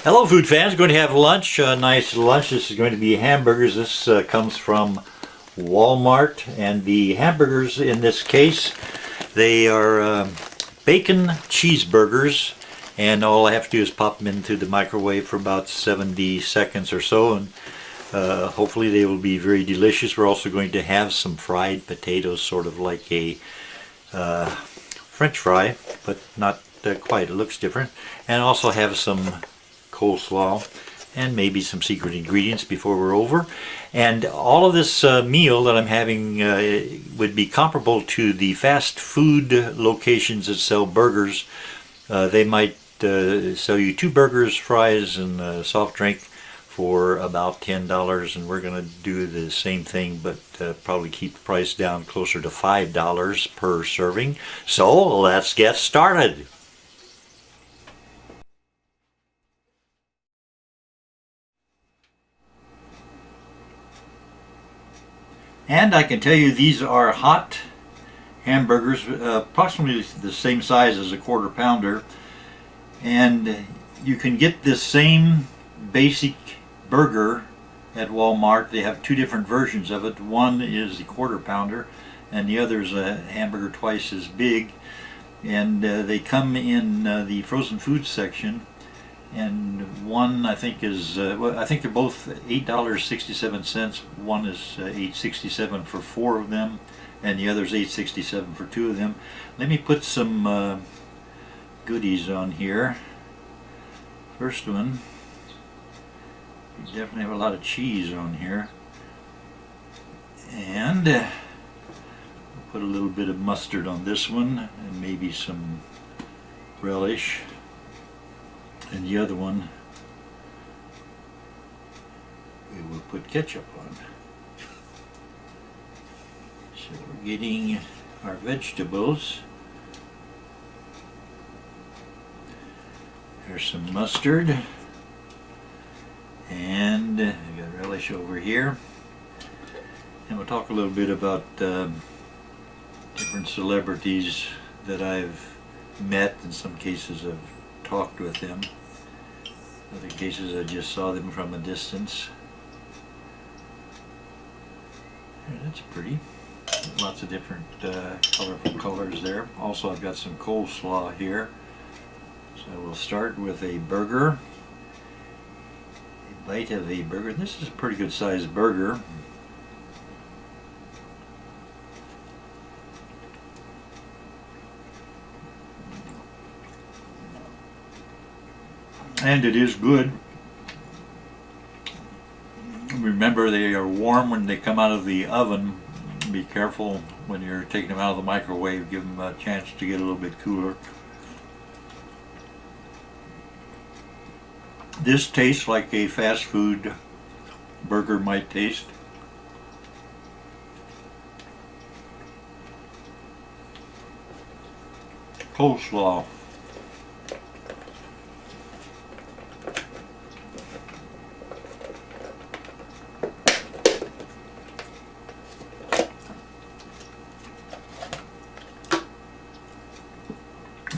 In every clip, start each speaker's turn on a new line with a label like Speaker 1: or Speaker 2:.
Speaker 1: Hello food fans, going to have lunch, nice lunch. This is going to be hamburgers. This comes from Walmart, and the hamburgers in this case, they are bacon cheeseburgers, and all I have to do is pop them into the microwave for about 70 seconds or so, and hopefully they will be very delicious. We're also going to have some fried potatoes, sort of like a French fry, but not quite. It looks different. And also have some coleslaw and maybe some secret ingredients before we're over. And all of this meal that I'm having would be comparable to the fast food locations that sell burgers. They might sell you 2 burgers, fries, and a soft drink for about $10, and we're going to do the same thing, but probably keep the price down closer to $5 per serving. So let's get started. And I can tell you these are hot hamburgers, approximately the same size as a quarter pounder. And you can get this same basic burger at Walmart. They have 2 different versions of it. One is the quarter pounder and the other is a hamburger twice as big. And they come in the frozen food section. And one I think is, well, I think they're both $8.67. One is $8.67 for 4 of them, and the other is $8.67 for 2 of them. Let me put some goodies on here. First one, you definitely have a lot of cheese on here, and I'll put a little bit of mustard on this one, and maybe some relish. And the other one, we will put ketchup on. So we're getting our vegetables. There's some mustard. And we got relish over here. And we'll talk a little bit about different celebrities that I've met. In some cases I've talked with them. Other cases I just saw them from a distance. That's pretty. Lots of different colorful colors there. Also I've got some coleslaw here. So we'll start with a burger. A bite of a burger. This is a pretty good sized burger. And it is good. Remember, they are warm when they come out of the oven. Be careful when you're taking them out of the microwave. Give them a chance to get a little bit cooler. This tastes like a fast food burger might taste. Coleslaw.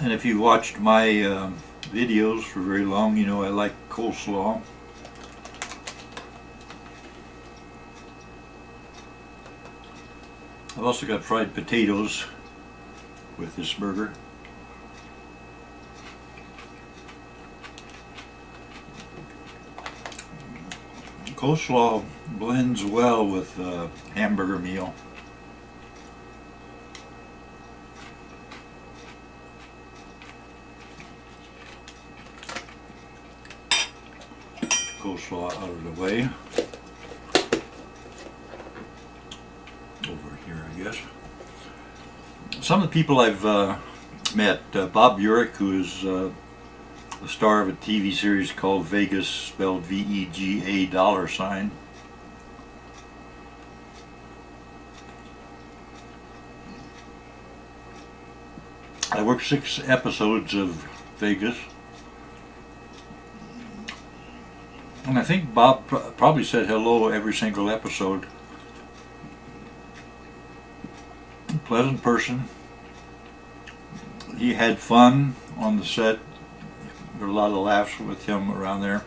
Speaker 1: And if you watched my videos for very long, you know I like coleslaw. I've also got fried potatoes with this burger. Coleslaw blends well with hamburger meal. Coleslaw out of the way. Over here, I guess. Some of the people I've met, Bob Urich, who is the star of a TV series called Vegas, spelled V-E-G-A $. I worked 6 episodes of Vegas. And I think Bob probably said hello every single episode. Pleasant person. He had fun on the set. There were a lot of laughs with him around there.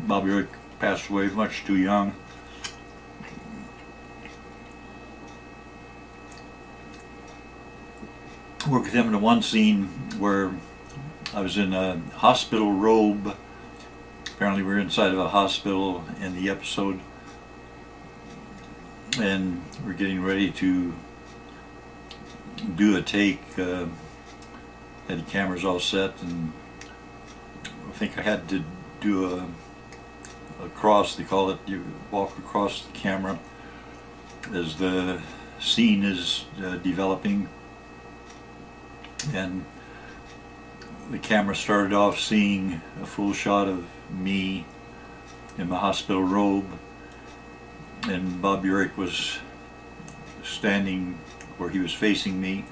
Speaker 1: Bobby Rick passed away much too young. Worked with him in the one scene where I was in a hospital robe. Apparently we were inside of a hospital in the episode, and we're getting ready to do a take. Had the cameras all set, and I think I had to do a cross, they call it, you walk across the camera as the scene is developing. And the camera started off seeing a full shot of me in my hospital robe, and Bob Urich was standing where he was facing me,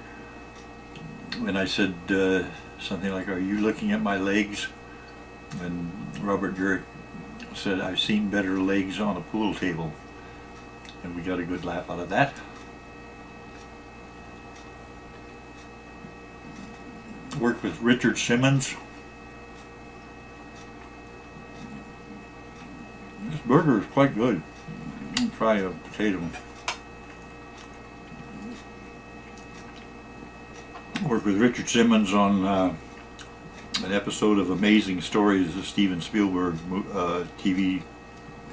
Speaker 1: and I said something like, "Are you looking at my legs?" And Robert Urich said, "I've seen better legs on a pool table," and we got a good laugh out of that. Worked with Richard Simmons. This burger is quite good. I'll try a potato. Worked with Richard Simmons on an episode of Amazing Stories, a Steven Spielberg TV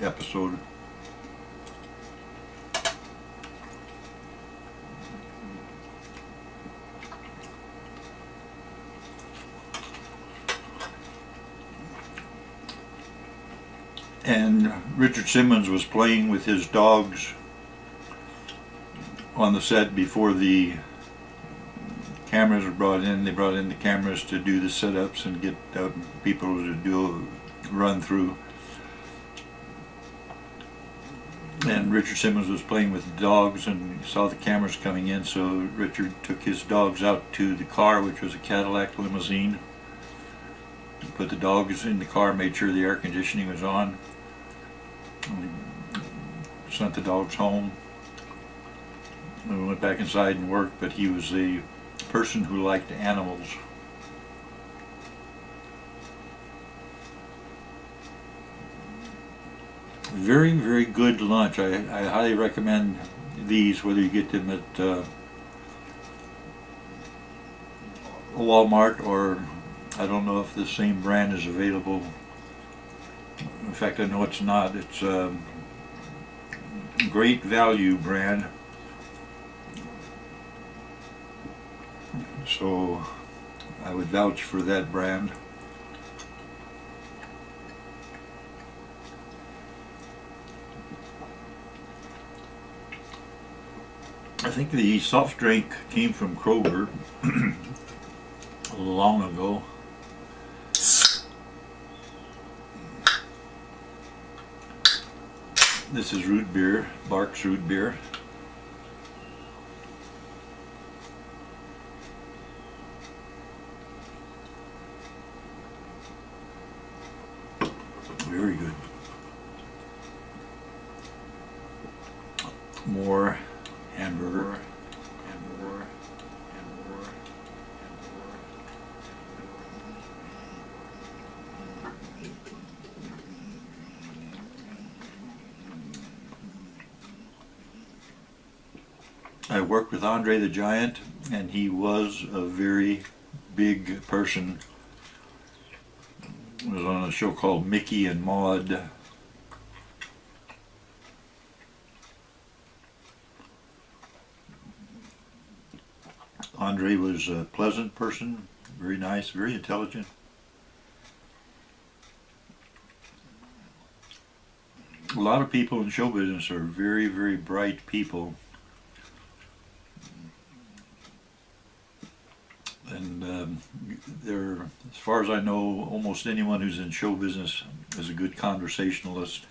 Speaker 1: episode. And Richard Simmons was playing with his dogs on the set before the cameras were brought in. They brought in the cameras to do the setups and get people to do a run through. And Richard Simmons was playing with the dogs and saw the cameras coming in, so Richard took his dogs out to the car, which was a Cadillac limousine. He put the dogs in the car, made sure the air conditioning was on. Sent the dogs home. We went back inside and worked, but he was a person who liked animals. Very, very good lunch. I highly recommend these, whether you get them at Walmart, or I don't know if the same brand is available. In fact, I know it's not. It's a Great Value brand. So I would vouch for that brand. I think the soft drink came from Kroger long ago. This is root beer, Barks root beer. Very good. More hamburger. I worked with Andre the Giant, and he was a very big person. He was on a show called Mickey and Maude. Andre was a pleasant person, very nice, very intelligent. A lot of people in show business are very, very bright people. And they're, as far as I know, almost anyone who's in show business is a good conversationalist.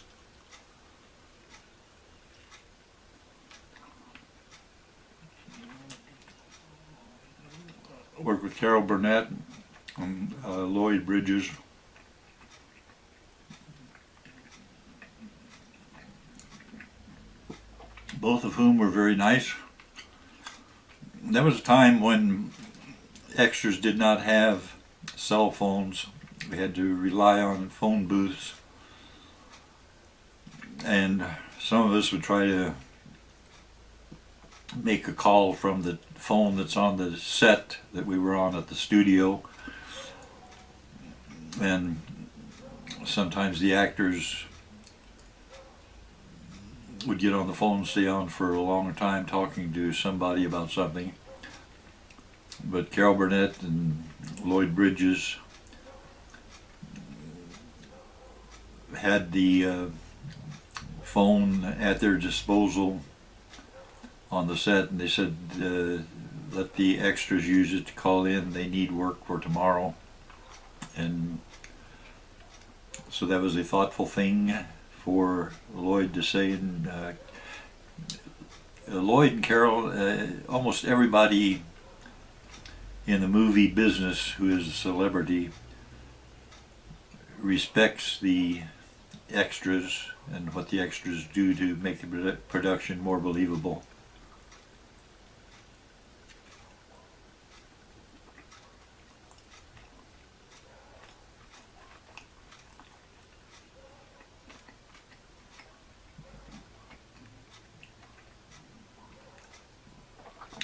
Speaker 1: Worked with Carol Burnett and Lloyd Bridges. both of whom were very nice. There was a time when extras did not have cell phones. We had to rely on phone booths, and some of us would try to make a call from the phone that's on the set that we were on at the studio, and sometimes the actors would get on the phone and stay on for a longer time talking to somebody about something. But Carol Burnett and Lloyd Bridges had the phone at their disposal on the set, and they said let the extras use it to call in. They need work for tomorrow. And so that was a thoughtful thing for Lloyd to say. And Lloyd and Carol, almost everybody in the movie business who is a celebrity respects the extras and what the extras do to make the production more believable.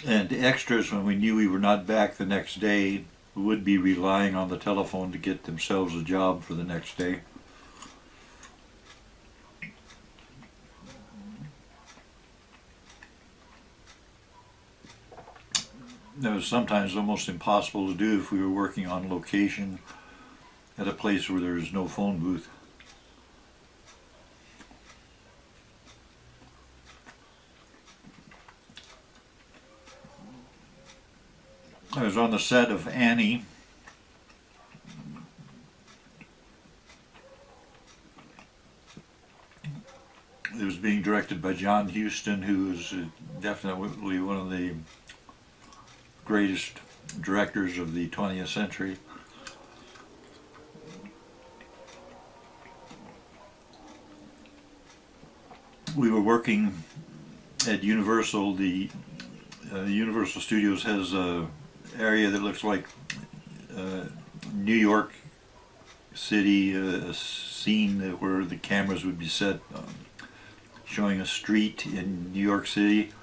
Speaker 1: And extras, when we knew we were not back the next day, would be relying on the telephone to get themselves a job for the next day. That was sometimes almost impossible to do if we were working on location at a place where there was no phone booth. I was on the set of Annie. It was being directed by John Huston, who is definitely one of the greatest directors of the 20th century. We were working at Universal. The Universal Studios has a area that looks like New York City, a scene where the cameras would be set showing a street in New York City,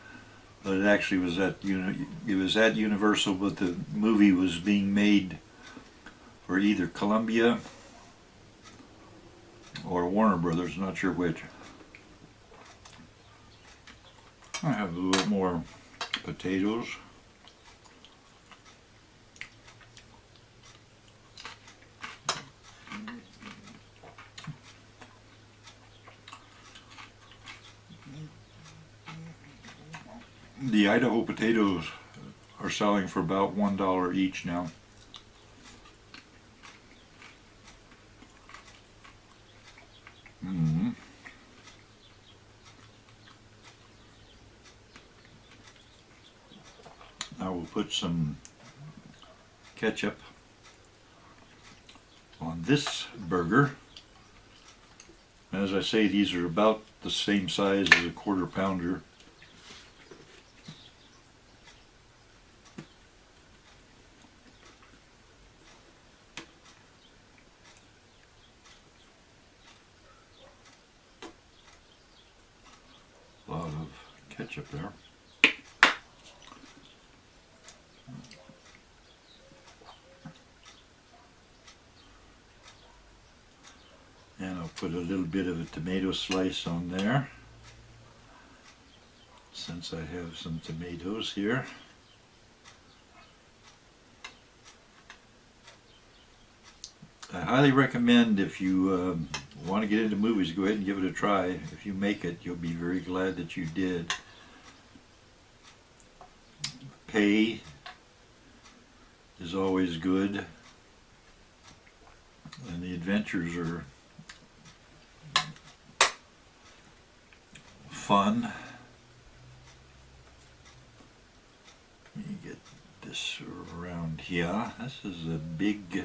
Speaker 1: but it actually was at Universal, but the movie was being made for either Columbia or Warner Brothers, not sure which. I have a little more potatoes. The Idaho potatoes are selling for about $1 each now. I will put some ketchup on this burger. As I say, these are about the same size as a quarter pounder. A lot of ketchup there. And I'll put a little bit of a tomato slice on there, since I have some tomatoes here. I highly recommend, if you want to get into movies, go ahead and give it a try. If you make it, you'll be very glad that you did. Pay is always good, and the adventures are fun. Let me get this around here. This is a big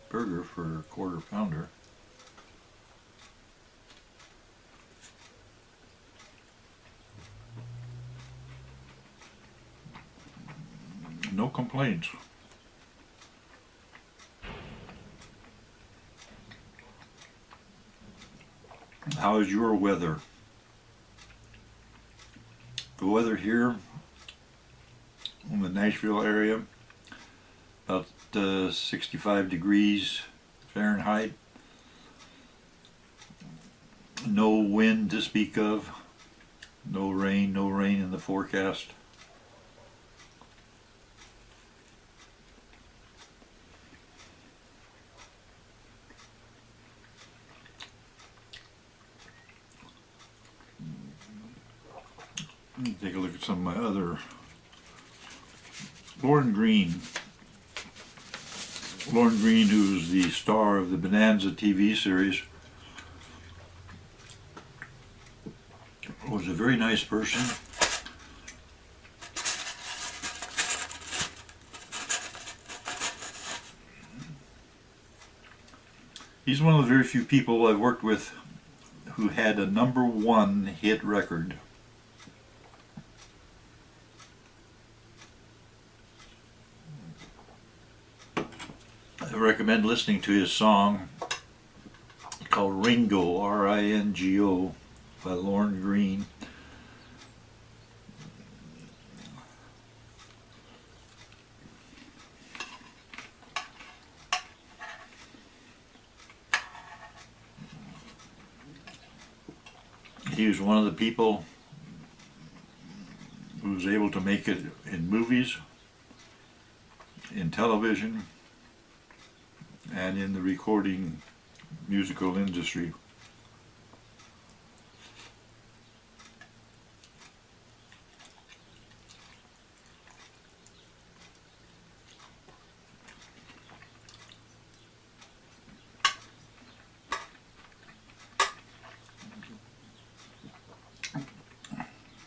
Speaker 1: burger for a quarter pounder.
Speaker 2: no complaints. How is your weather? The weather here in the Nashville area, about 65 degrees Fahrenheit. No wind to speak of. No rain in the forecast. Let me take a look at some of my other. Lauren Green, who's the star of the Bonanza TV series, was a very nice person. He's one of the very few people I've worked with who had a #1 hit record. I recommend listening to his song called Ringo, R-I-N-G-O, by Lauren Green. He was one of the people who was able to make it in movies, in television, and in the recording musical industry.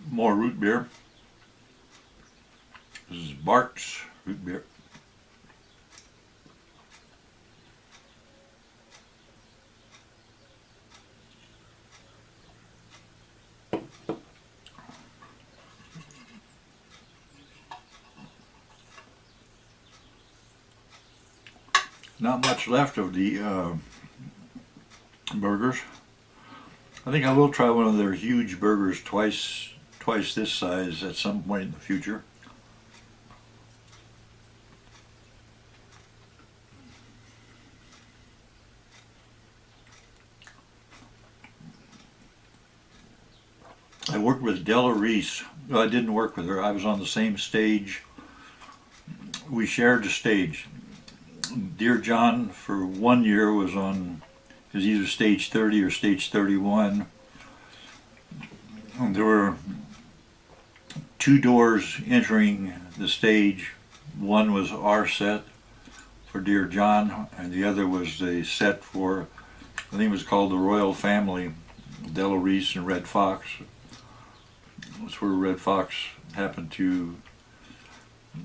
Speaker 2: More root beer. This is Barks root beer. Not much left of the burgers. I think I will try one of their huge burgers twice this size at some point in the future. I worked with Della Reese. Well, I didn't work with her. I was on the same stage. We shared the stage. Dear John, for 1 year, was either stage 30 or stage 31. And there were 2 doors entering the stage. One was our set for Dear John, and the other was the set for, I think it was called the Royal Family, Della Reese and Red Fox. That's where Red Fox happened to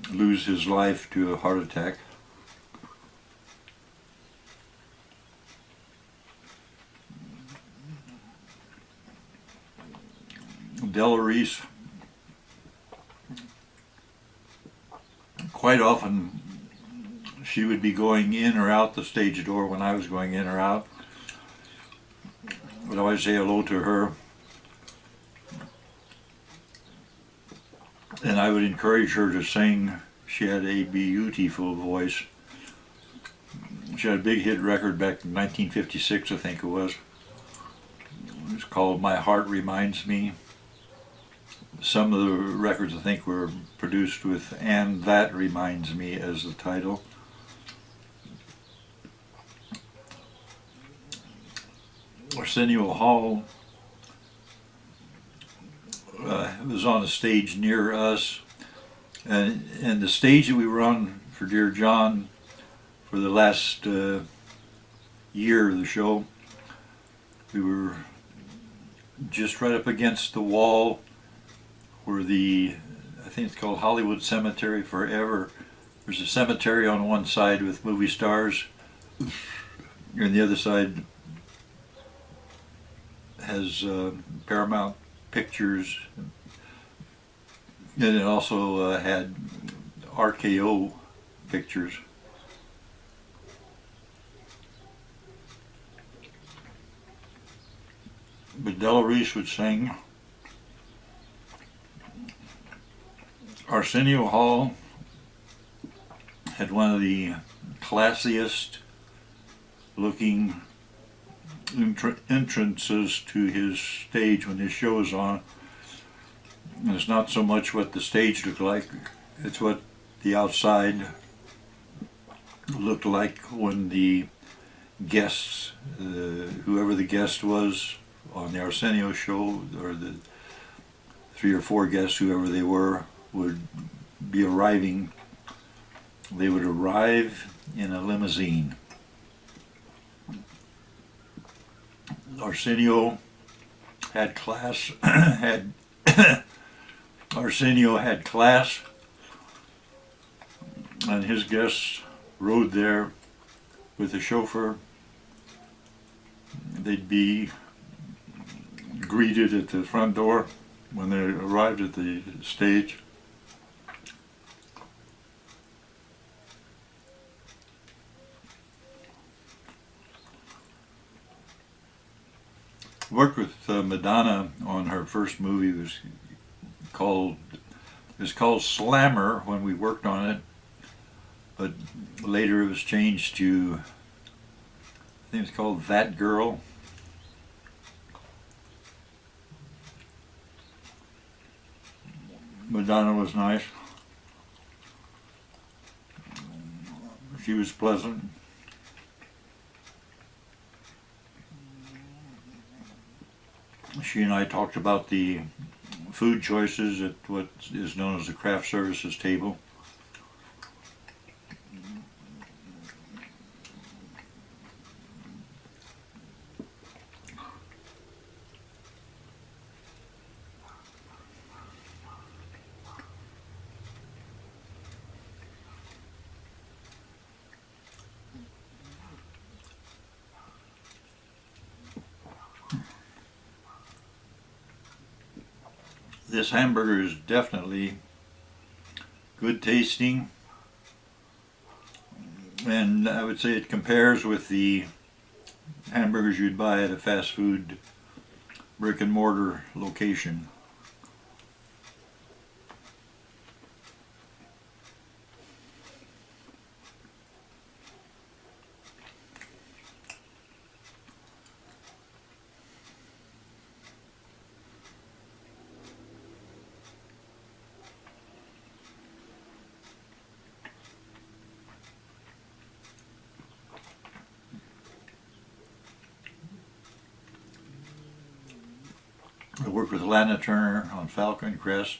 Speaker 2: lose his life to a heart attack. Della Reese, quite often she would be going in or out the stage door when I was going in or out. I would always say hello to her, and I would encourage her to sing. She had a beautiful voice. She had a big hit record back in 1956, I think it was. It was called My Heart Reminds Me. Some of the records, I think, were produced with And That Reminds Me as the title. Arsenio Hall was on a stage near us, and the stage that we were on for Dear John for the last year of the show, we were just right up against the wall where I think it's called Hollywood Cemetery Forever. There's a cemetery on one side with movie stars, and the other side has Paramount Pictures, and it also had RKO pictures. But Della Reese would sing. Arsenio Hall had one of the classiest looking entrances to his stage when his show is on. And it's not so much what the stage looked like, it's what the outside looked like when the guests, whoever the guest was on the Arsenio show, or the 3 or 4 guests, whoever they were, would be arriving. They would arrive in a limousine. Arsenio had class, Arsenio had class, and his guests rode there with a chauffeur. They'd be greeted at the front door when they arrived at the stage. Worked with Madonna on her first movie. It was called Slammer when we worked on it, but later it was changed to, I think it was called That Girl. Madonna was nice. She was pleasant. She and I talked about the food choices at what is known as the craft services table. This hamburger is definitely good tasting, and I would say it compares with the hamburgers you'd buy at a fast food brick and mortar location. I worked with Lana Turner on Falcon Crest.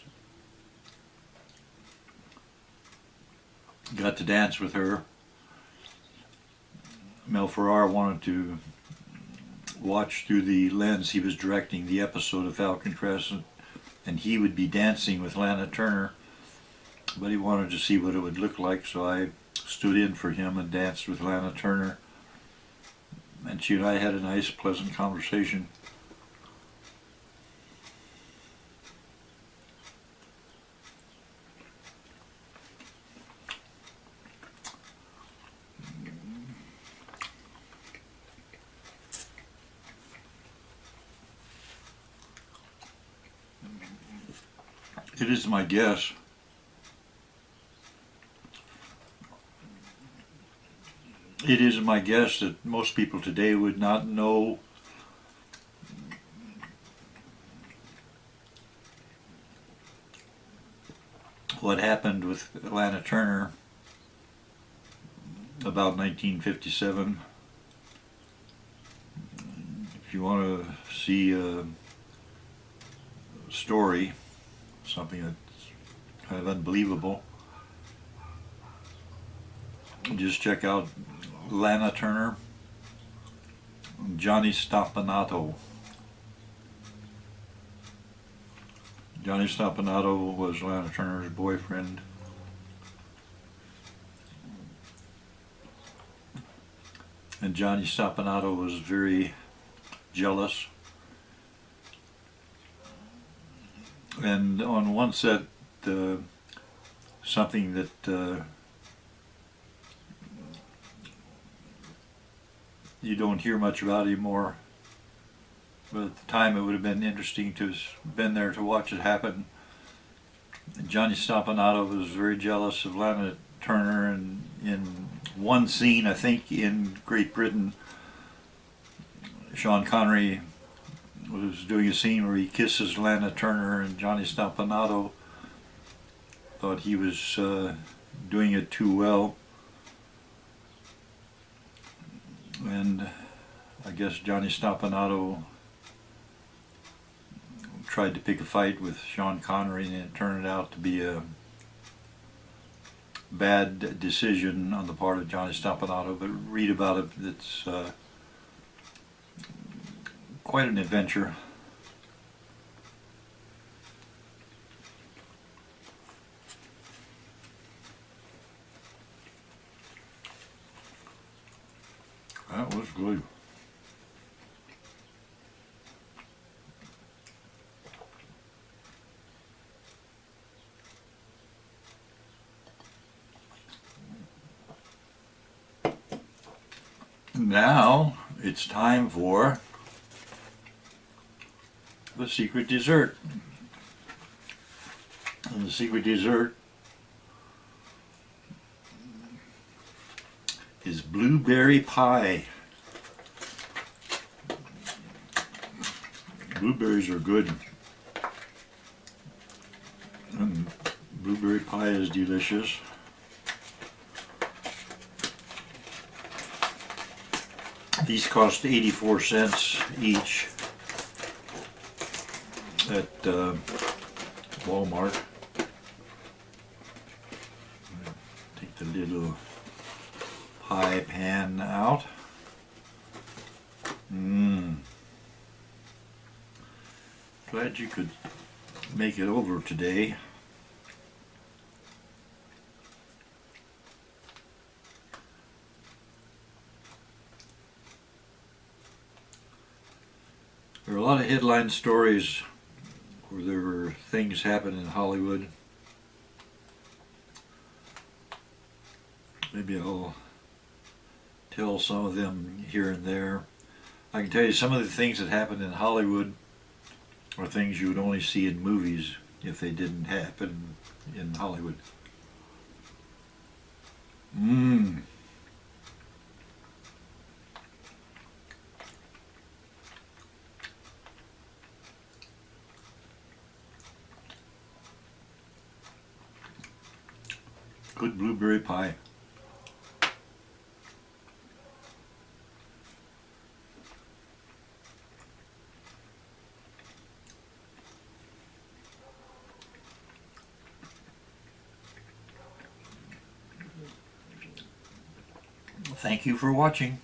Speaker 2: Got to dance with her. Mel Ferrar wanted to watch through the lens. He was directing the episode of Falcon Crest, and he would be dancing with Lana Turner, but he wanted to see what it would look like, so I stood in for him and danced with Lana Turner, and she and I had a nice, pleasant conversation. It is my guess that most people today would not know what happened with Lana Turner about 1957. If you want to see a story, something that's kind of unbelievable, just check out Lana Turner and Johnny Stoppanato. Johnny Stoppanato was Lana Turner's boyfriend. And Johnny Stoppanato was very jealous. And on one set, something that you don't hear much about anymore. But at the time it would have been interesting to have been there to watch it happen. And Johnny Stompanato was very jealous of Lana Turner, and in one scene, I think in Great Britain, Sean Connery was doing a scene where he kisses Lana Turner, and Johnny Stompanato thought he was doing it too well. And I guess Johnny Stompanato tried to pick a fight with Sean Connery, and it turned out to be a bad decision on the part of Johnny Stompanato. But read about it. It's quite an adventure. That was good. Now it's time for the secret dessert. And the secret dessert is blueberry pie. Blueberries are good, and blueberry pie is delicious. These cost 84 cents each at Walmart. Take the little pie pan out. Glad you could make it over today. There are a lot of headline stories where there were things happen in Hollywood. Maybe I'll tell some of them here and there. I can tell you some of the things that happened in Hollywood are things you would only see in movies if they didn't happen in Hollywood. Good blueberry pie. Thank you for watching.